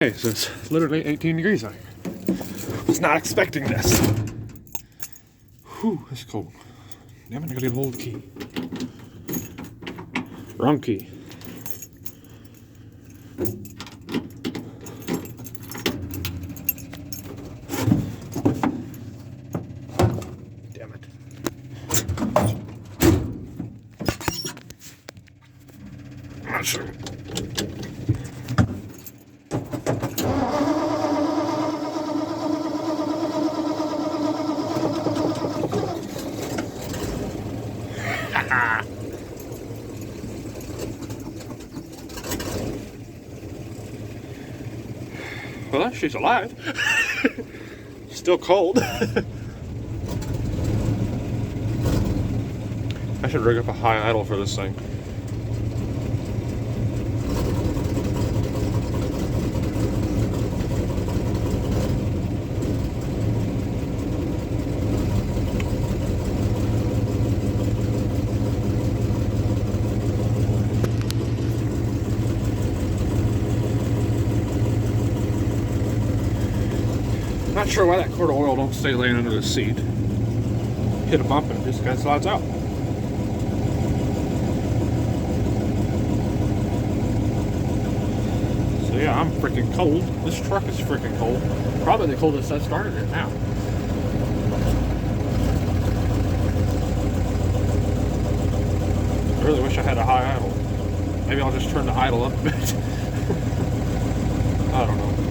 Okay, so it's literally 18 degrees out here. Was not expecting this. Whew, it's cold. Damn it, I gotta get a hold of the key. Wrong key. Damn it. I'm not sure. Well, she's alive. Still cold. I should rig up a high idle for this thing. Not sure why that quart of oil don't stay laying under the seat. Hit a bump and it just kind of slides out. So yeah, I'm freaking cold. This truck is freaking cold. Probably the coldest I've started it now. I really wish I had a high idle. Maybe I'll just turn the idle up a bit. I don't know.